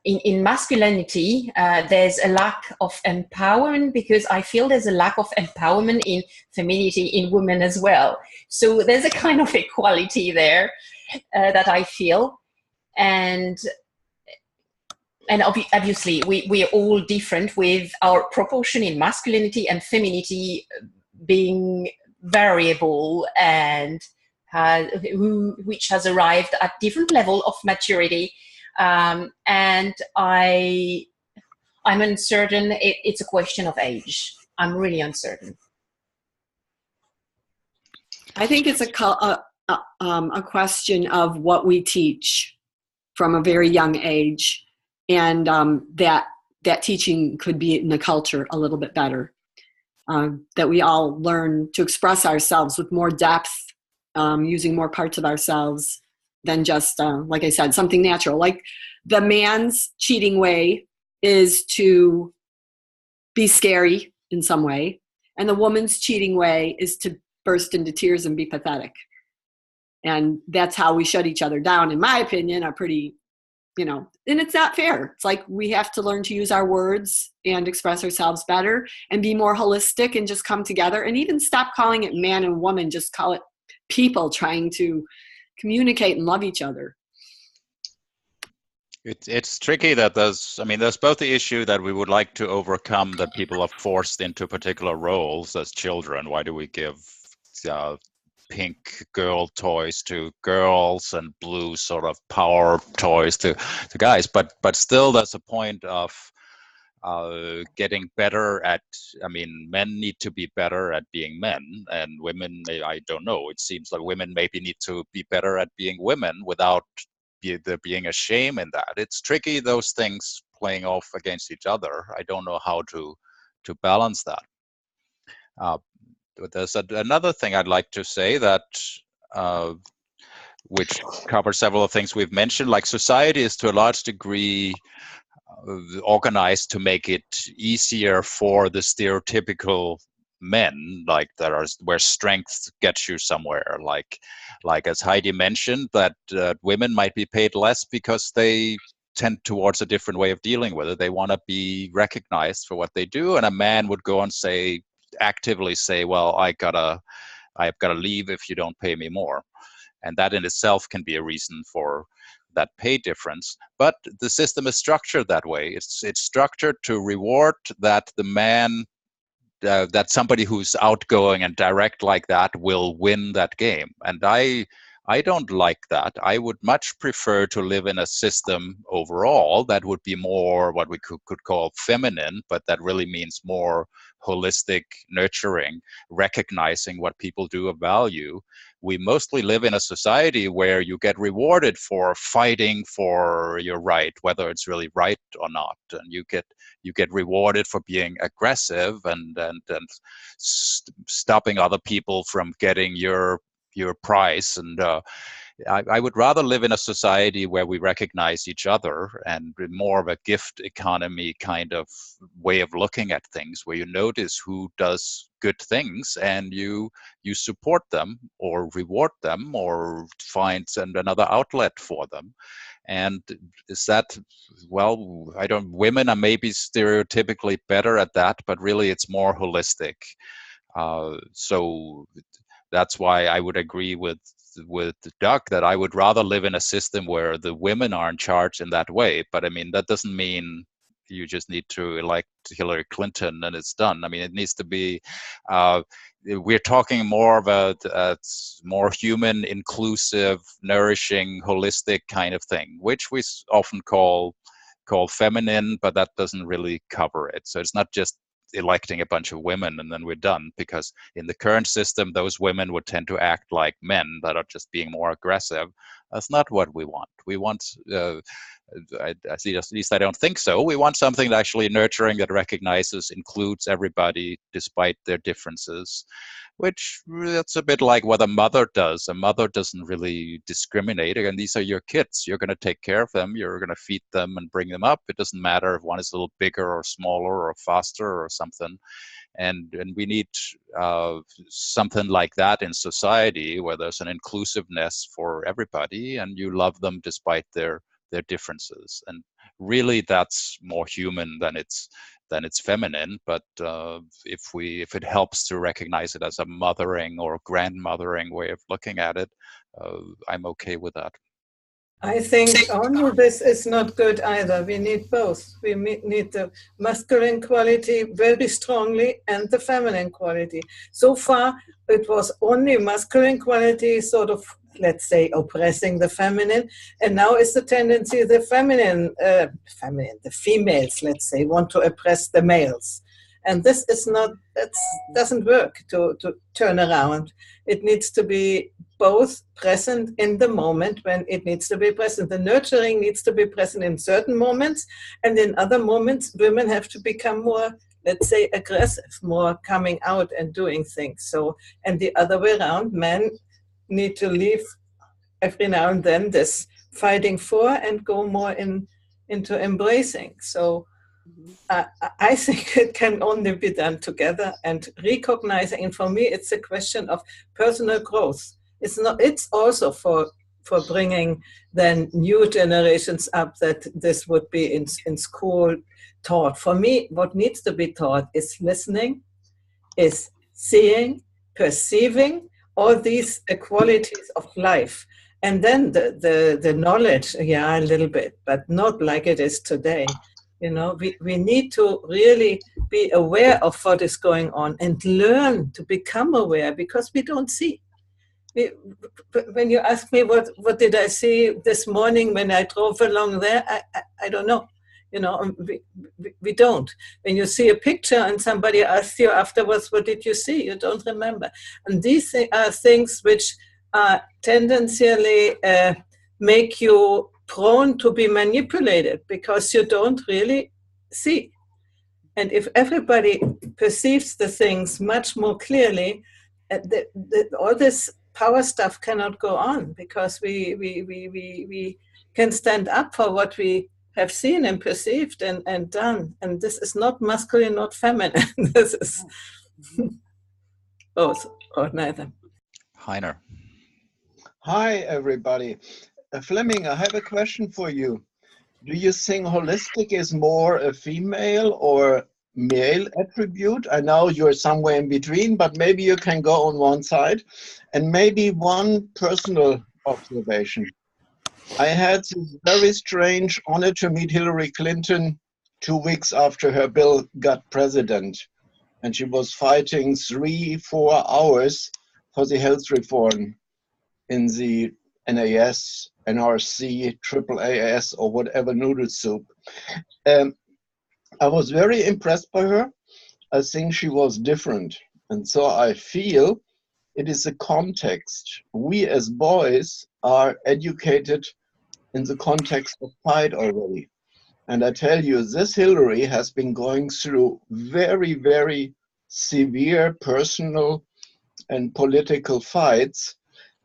in masculinity, there's a lack of empowerment, because I feel there's a lack of empowerment in femininity in women as well. So there's a kind of equality there that I feel. And obviously, we are all different with our proportion in masculinity and femininity being variable, and which has arrived at different level of maturity. And I'm uncertain. It's a question of age. I'm really uncertain. I think it's a question of what we teach from a very young age, and that teaching could be in the culture a little bit better. That we all learn to express ourselves with more depth, using more parts of ourselves than just, like I said, something natural. Like the man's cheating way is to be scary in some way, and the woman's cheating way is to burst into tears and be pathetic. And that's how we shut each other down, in my opinion, are pretty, and it's not fair. It's like we have to learn to use our words and express ourselves better and be more holistic and just come together, and even stop calling it man and woman, just call it people trying to communicate and love each other. It's tricky that there's both the issue that we would like to overcome, that people are forced into particular roles as children. Why do we give pink girl toys to girls and blue sort of power toys to guys? But still, there's a point of getting better at, I mean, men need to be better at being men, and women, I don't know, it seems like women maybe need to be better at being women without there being a shame in that. It's tricky, those things playing off against each other. I don't know how to balance that. But there's another thing I'd like to say that which covers several of things we've mentioned, like society is to a large degree organized to make it easier for the stereotypical men, like that are where strength gets you somewhere, like as Heidi mentioned, that women might be paid less because they tend towards a different way of dealing with it. They want to be recognized for what they do, and a man would go and say, actively say, well, I've got to leave if you don't pay me more. And that in itself can be a reason for that pay difference. But the system is structured that way. It's structured to reward that the man, that somebody who's outgoing and direct like that will win that game. And I don't like that. I would much prefer to live in a system overall that would be more what we could call feminine, but that really means more holistic, nurturing, recognizing what people do of value. We mostly live in a society where you get rewarded for fighting for your right, whether it's really right or not, and you get rewarded for being aggressive and stopping other people from getting your prize. And I would rather live in a society where we recognize each other and more of a gift economy kind of way of looking at things, where you notice who does good things and you support them or reward them or find another outlet for them. And is that, well, I don't, women are maybe stereotypically better at that, but really it's more holistic. So that's why I would agree with Doug that I would rather live in a system where the women are in charge in that way. But I mean, that doesn't mean you just need to elect Hillary Clinton and it's done. I mean, it needs to be, we're talking more about a more human, inclusive, nourishing, holistic kind of thing, which we often call feminine, but that doesn't really cover it. So it's not just electing a bunch of women and then we're done, because in the current system those women would tend to act like men that are just being more aggressive. That's not what we want. We want at least I don't think so. We want something that actually nurturing, that recognizes, includes everybody despite their differences, which that's a bit like what a mother does. A mother doesn't really discriminate. Again, these are your kids. You're going to take care of them. You're going to feed them and bring them up. It doesn't matter if one is a little bigger or smaller or faster or something. And we need something like that in society, where there's an inclusiveness for everybody and you love them despite their differences. And really that's more human than it's feminine. But if it helps to recognize it as a mothering or grandmothering way of looking at it, I'm okay with that. I think only this is not good either. We need both. We need the masculine quality very strongly and the feminine quality. So far, it was only masculine quality sort of, let's say, oppressing the feminine. And now it's the tendency the the females, let's say, want to oppress the males. And this is not, that doesn't work to turn around. It needs to be both present in the moment when it needs to be present. The nurturing needs to be present in certain moments, and in other moments, women have to become more, let's say, aggressive, more coming out and doing things. So, and the other way around, men need to leave every now and then this fighting for and go more into embracing. So I think it can only be done together and recognizing. And for me, it's a question of personal growth. It's also for bringing then new generations up, that this would be in school taught. For me, what needs to be taught is listening, is seeing, perceiving, all these qualities of life. And then the knowledge, yeah, a little bit, but not like it is today. You know, we need to really be aware of what is going on and learn to become aware, because we don't see. When you ask me what did I see this morning when I drove along there, I don't know. You know, we don't. When you see a picture and somebody asks you afterwards, what did you see? You don't remember. And these are things which tendenциally make you prone to be manipulated because you don't really see. And if everybody perceives the things much more clearly, all this power stuff cannot go on because we can stand up for what we have seen and perceived and done. And this is not masculine, not feminine. This is both or neither. Heiner. Hi, everybody. Fleming, I have a question for you. Do you think holistic is more a female or male attribute? I know you're somewhere in between, but maybe you can go on one side. And maybe one personal observation. I had this very strange honor to meet Hillary Clinton 2 weeks after her bill got president. And she was fighting 3-4 hours for the health reform in the NAS, NRC, AAAS, or whatever noodle soup. I was very impressed by her. I think she was different. And so I feel it is a context. We as boys are educated in the context of fight already. And I tell you, this Hillary has been going through very, very severe personal and political fights.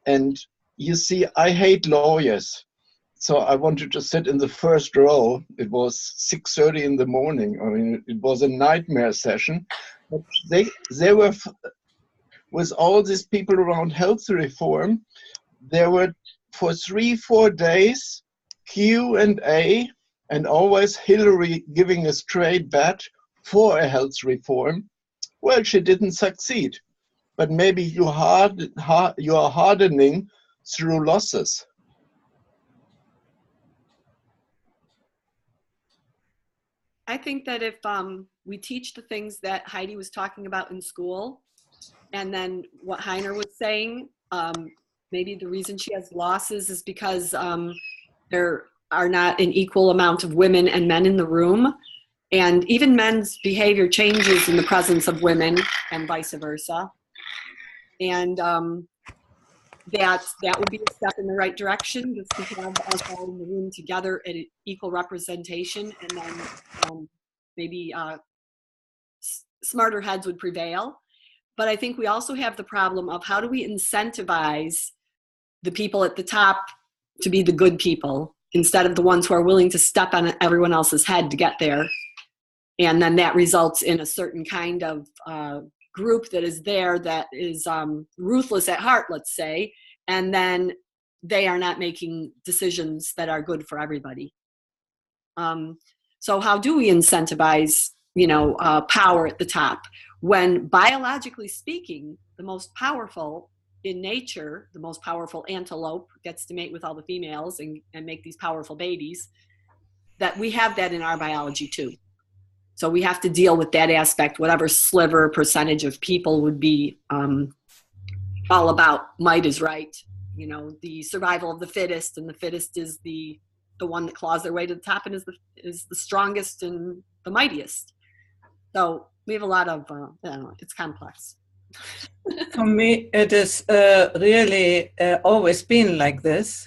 And you see, I hate lawyers. So I wanted to sit in the first row. It was 6:30 in the morning. I mean, it was a nightmare session. But they were, with all these people around health reform, there were for 3-4 days Q&A, and always Hillary giving a straight bet for a health reform. Well, she didn't succeed, but maybe you are hardening through losses. I think that if we teach the things that Heidi was talking about in school, and then what Heiner was saying, maybe the reason she has losses is because there are not an equal amount of women and men in the room. And even men's behavior changes in the presence of women and vice versa. And that would be a step in the right direction, just to have us all in the room together at equal representation, and then maybe smarter heads would prevail. But I think we also have the problem of how do we incentivize the people at the top to be the good people instead of the ones who are willing to step on everyone else's head to get there. And then that results in a certain kind of group that is there that is ruthless at heart, let's say, and then they are not making decisions that are good for everybody. So how do we incentivize, power at the top when, biologically speaking, the most powerful in nature, the most powerful antelope gets to mate with all the females and make these powerful babies, that we have that in our biology too. So we have to deal with that aspect, whatever sliver percentage of people would be all about might is right, the survival of the fittest, and the fittest is the one that claws their way to the top and is the strongest and the mightiest. So we have a lot of, it's complex. For me, it is really always been like this,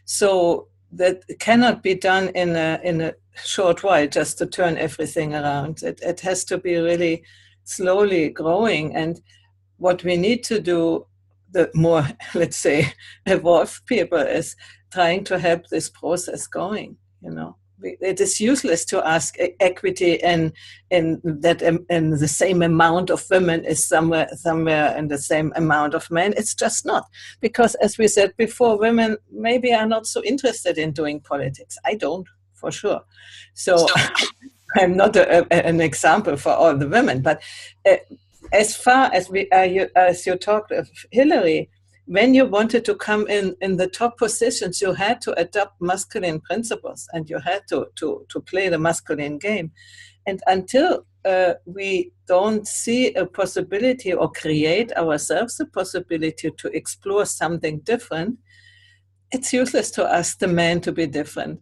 so that cannot be done in a short while just to turn everything around. It has to be really slowly growing. And what we need to do, the more, let's say, evolved people, is trying to help this process going, It is useless to ask equity and that in the same amount of women is somewhere in the same amount of men. It's just not, because as we said before, women maybe are not so interested in doing politics. I don't, for sure. So I'm not an example for all the women. But as far as as you talked of Hillary, when you wanted to come in the top positions, you had to adopt masculine principles and you had to play the masculine game. And until we don't see a possibility or create ourselves a possibility to explore something different, it's useless to ask the man to be different.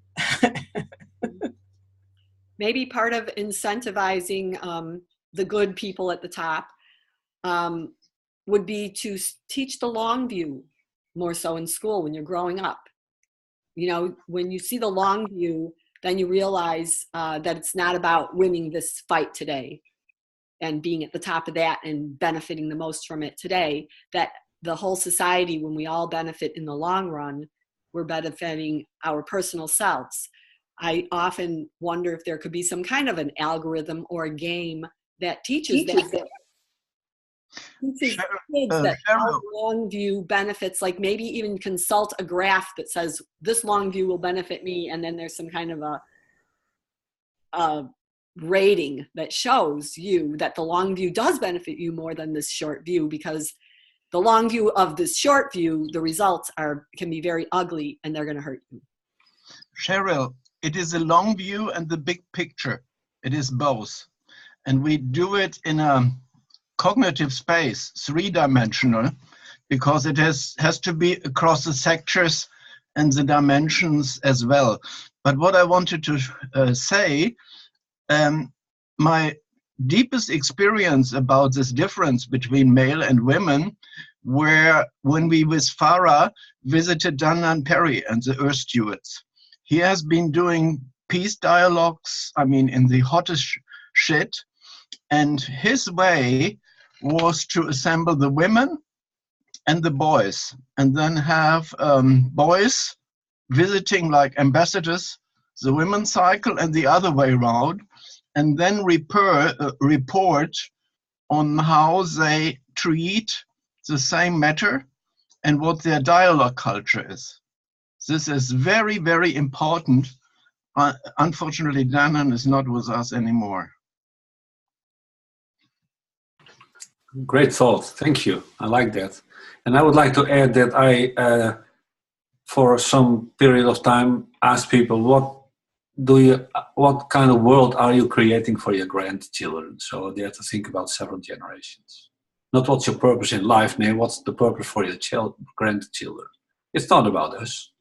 maybe part of incentivizing the good people at the top would be to teach the long view more so in school when you're growing up. You know, when you see the long view, then you realize that it's not about winning this fight today and being at the top of that and benefiting the most from it today, that the whole society, when we all benefit in the long run, we're benefiting our personal selves. I often wonder if there could be some kind of an algorithm or a game that teaches that. Teaches kids that how long view benefits, like maybe even consult a graph that says this long view will benefit me, and then there's some kind of a rating that shows you that the long view does benefit you more than this short view, because the long view of this short view, the results can be very ugly and they're going to hurt you. Cheryl, it is a long view and the big picture. It is both. And we do it in a cognitive space, three-dimensional, because it has to be across the sectors and the dimensions as well. But what I wanted to say, my deepest experience about this difference between male and women were when we with Farah visited Danlan Perry and the Earth Stewards. He has been doing peace dialogues, I mean, in the hottest shit, and his way was to assemble the women and the boys, and then have boys visiting like ambassadors, the women's cycle and the other way around, and then report on how they treat the same matter and what their dialogue culture is. This is very, very important. Unfortunately, Danan is not with us anymore. Great thought. Thank you. I like that. And I would like to add that I, for some period of time, asked people, what kind of world are you creating for your grandchildren? So they have to think about several generations. Not what's your purpose in life, no, what's the purpose for your grandchildren. It's not about us.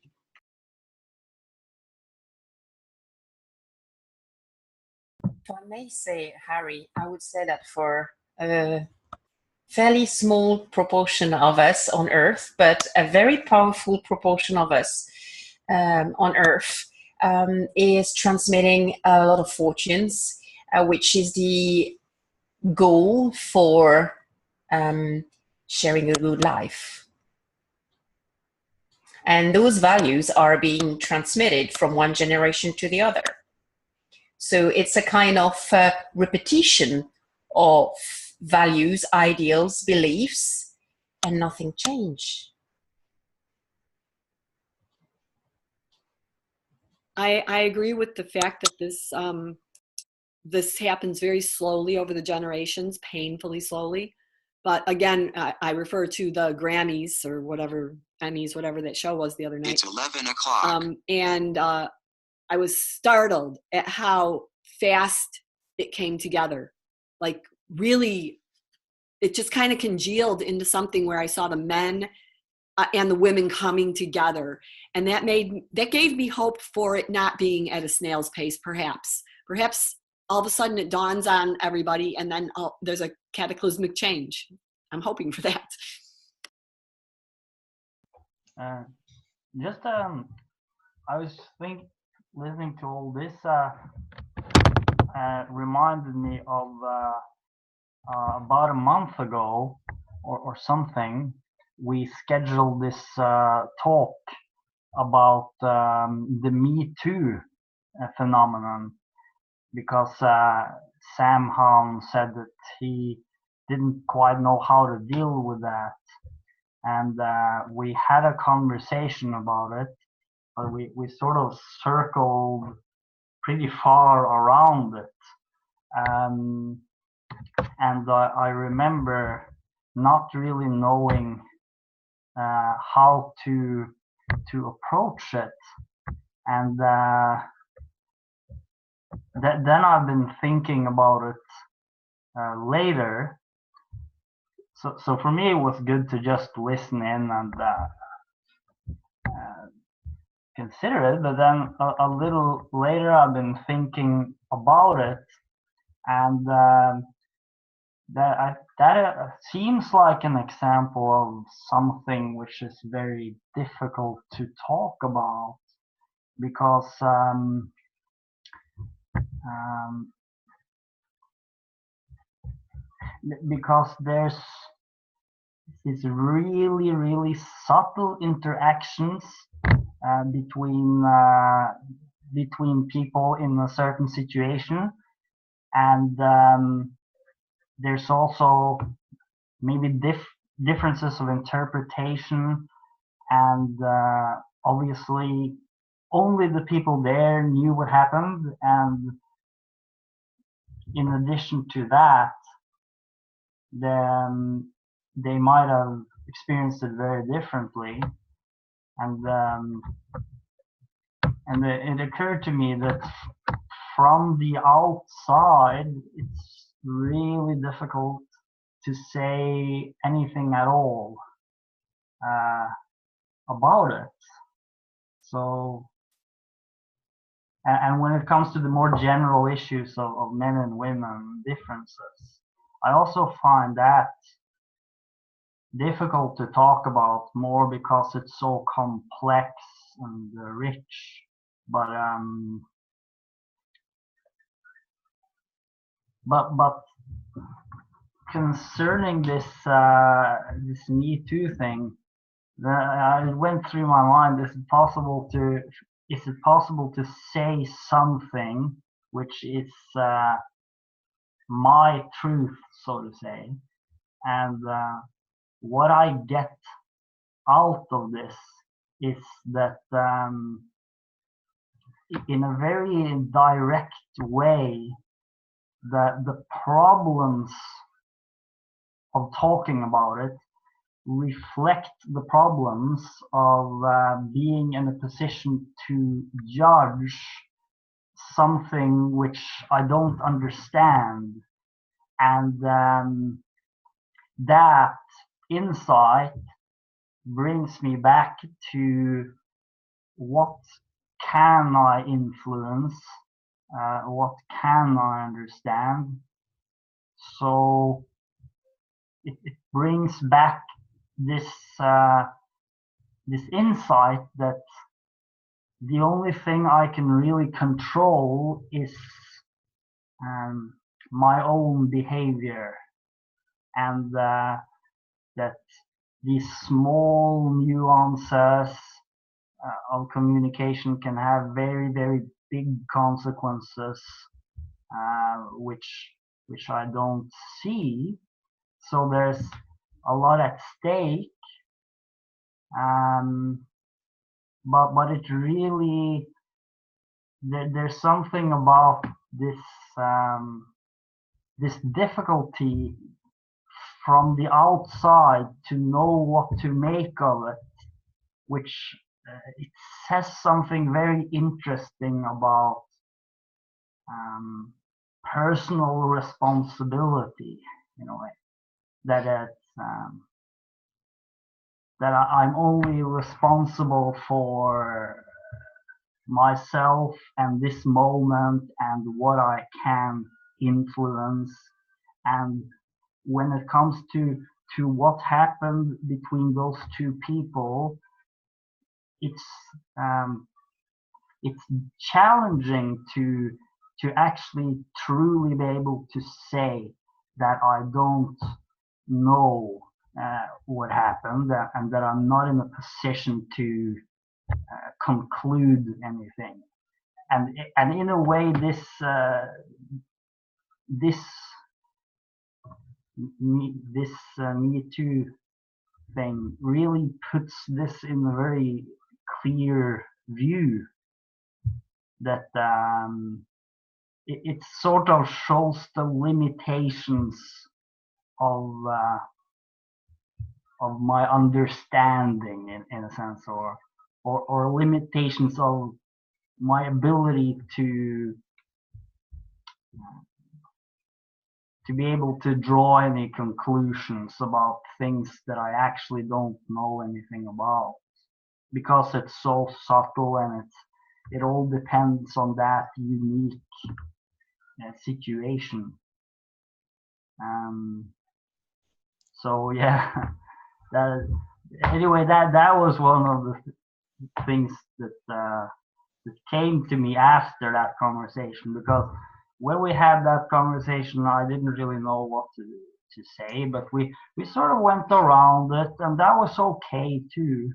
If I may say, Harry, I would say that for a fairly small proportion of us on Earth, but a very powerful proportion of us on Earth, is transmitting a lot of fortunes, which is the goal for sharing a good life. And those values are being transmitted from one generation to the other. So it's a kind of repetition of values, ideals, beliefs, and nothing changed. I agree with the fact that this happens very slowly over the generations, painfully slowly. But again, I refer to the Grammys or whatever, Emmys, whatever that show was the other night. It's 11 o'clock. And I was startled at how fast it came together. Like really, it just kind of congealed into something where I saw the men and the women coming together. And that gave me hope for it not being at a snail's pace, perhaps. Perhaps all of a sudden it dawns on everybody and then there's a cataclysmic change. I'm hoping for that. I was listening to all this reminded me of about a month ago or something, we scheduled this talk about the Me Too phenomenon, because Sam Hahn said that he didn't quite know how to deal with that. And we had a conversation about it, but we sort of circled pretty far around it. And I remember not really knowing how to approach it. And then I've been thinking about it later. So for me, it was good to just listen in and consider it, but then a little later I've been thinking about it, and that seems like an example of something which is very difficult to talk about, because there's these really subtle interactions between people in a certain situation, and there's also maybe differences of interpretation, and obviously only the people there knew what happened, and in addition to that, then they might have experienced it very differently, and it occurred to me that from the outside it's really difficult to say anything at all about it. So, and when it comes to the more general issues of men and women differences, I also find that difficult to talk about, more because it's so complex and rich. But concerning this this Me Too thing, it went through my mind: is it possible to say something which is my truth, so to say, and what I get out of this is that in a very direct way, that the problems of talking about it reflect the problems of being in a position to judge something which I don't understand, and that insight brings me back to what can I influence, what can I understand. So it brings back this this insight that the only thing I can really control is my own behavior, and that these small nuances of communication can have very big consequences, which I don't see. So there's a lot at stake, but it really, there's something about this this difficulty from the outside to know what to make of it, which it says something very interesting about personal responsibility, in a way, that it's that I'm only responsible for myself and this moment and what I can influence. And when it comes to what happened between those two people, it's challenging to actually truly be able to say that I don't know what happened, and that I'm not in a position to conclude anything. And in a way, this Me Too thing really puts this in a very clear view, that it sort of shows the limitations of my understanding, in a sense, or limitations of my ability to be able to draw any conclusions about things that I actually don't know anything about. because it's so subtle and it all depends on that unique situation. So yeah, that was one of the things that came to me after that conversation, because when we had that conversation, I didn't really know what to say, but we sort of went around it, and that was okay too,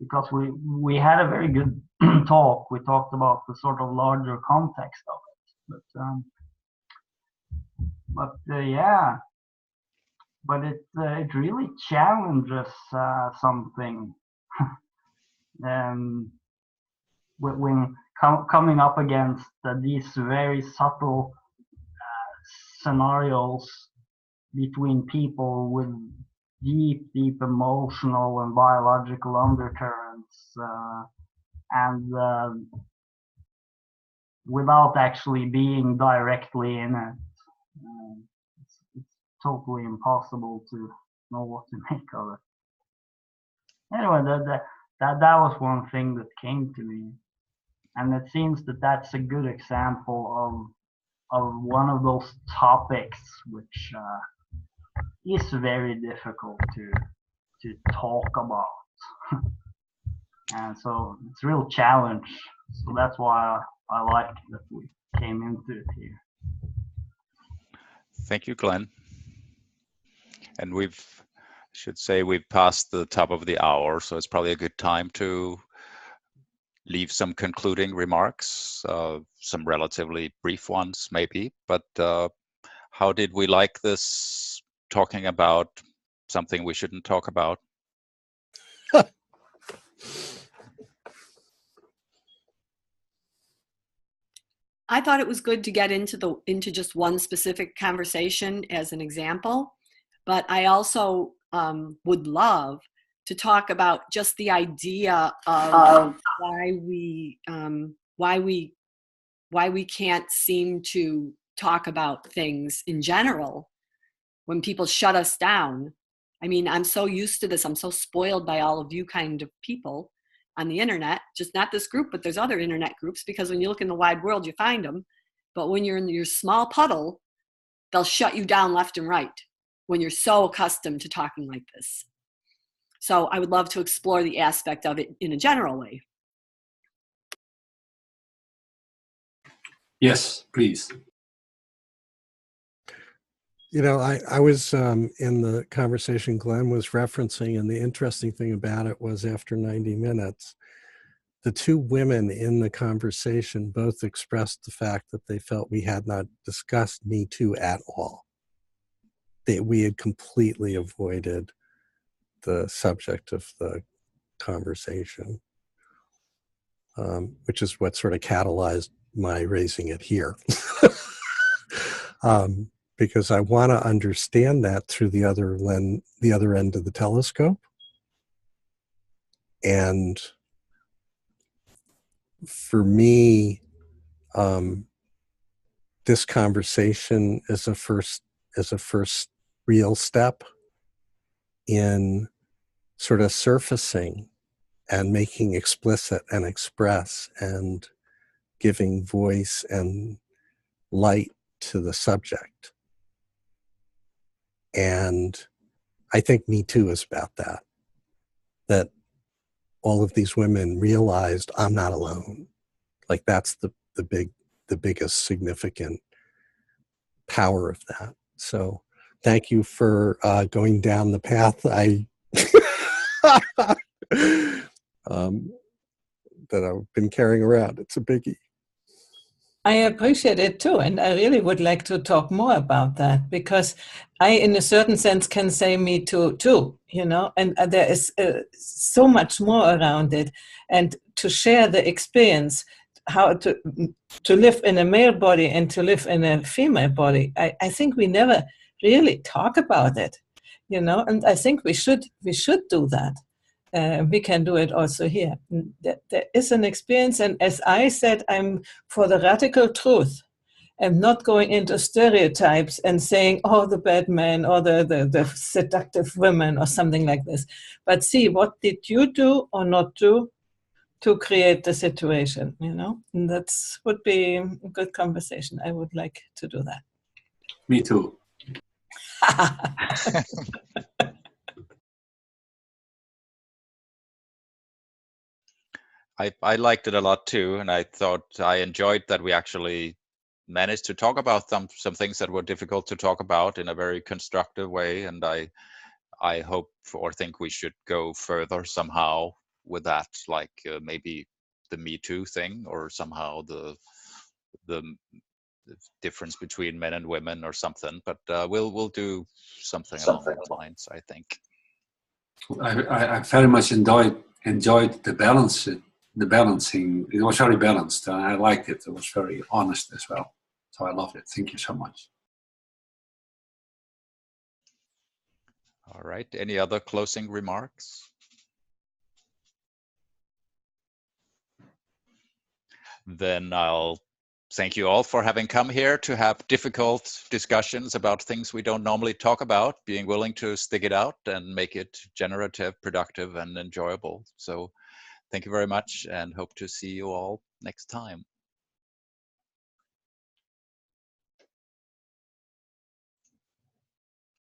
because we had a very good talk. We talked about the sort of larger context of it, yeah, but it really challenges something. When coming up against these very subtle scenarios between people with deep emotional and biological undercurrents, and without actually being directly in it, it's totally impossible to know what to make of it. Anyway, that was one thing that came to me, and it seems that that's a good example of one of those topics which is very difficult to talk about. And so it's a real challenge. So that's why I like that we came into it here. Thank you, Glenn. And we've passed the top of the hour, so it's probably a good time to leave some concluding remarks, some relatively brief ones maybe, but how did we like this, talking about something we shouldn't talk about? I thought it was good to get into just one specific conversation as an example, but I also would love to talk about just the idea of why we can't seem to talk about things in general when people shut us down. I mean, I'm so used to this. I'm so spoiled by all of you kind of people on the internet, just not this group, but there's other internet groups, because when you look in the wide world, you find them. But when you're in your small puddle, they'll shut you down left and right when you're so accustomed to talking like this. So I would love to explore the aspect of it in a general way. Yes, please. You know, I was in the conversation Glenn was referencing, and the interesting thing about it was after 90 minutes, the two women in the conversation both expressed the fact that they felt we had not discussed Me Too at all. That we had completely avoided the subject of the conversation, which is what sort of catalyzed my raising it here. Because I want to understand that through the other end of the telescope. And for me, this conversation is a first real step in sort of surfacing and making explicit and express and giving voice and light to the subject. And I think Me Too is about that all of these women realized I'm not alone. Like that's the biggest significant power of that. So thank you for going down the path that I've been carrying around. It's a biggie. I appreciate it too, and I really would like to talk more about that, because I, in a certain sense, can say Me Too, you know, and there is so much more around it, and to share the experience, how to live in a male body and to live in a female body. I think we never really talk about it, you know, and I think we should do that. We can do it also here. There is an experience, and as I said, I'm for the radical truth. and not going into stereotypes and saying, oh, the bad man or the seductive women or something like this, but see what did you do or not do to create the situation, you know? And that would be a good conversation. I would like to do that. Me too. I liked it a lot too, and I thought I enjoyed that we actually managed to talk about some things that were difficult to talk about in a very constructive way, and I hope or think we should go further somehow with that, like maybe the Me Too thing, or somehow the difference between men and women or something. But we'll do something along those lines, I think. I very much enjoyed the balancing. It was very balanced, and I liked it. It was very honest as well. So I loved it. Thank you so much. All right. Any other closing remarks? Then I'll thank you all for having come here to have difficult discussions about things we don't normally talk about, being willing to stick it out and make it generative, productive, and enjoyable. So thank you very much, and hope to see you all next time.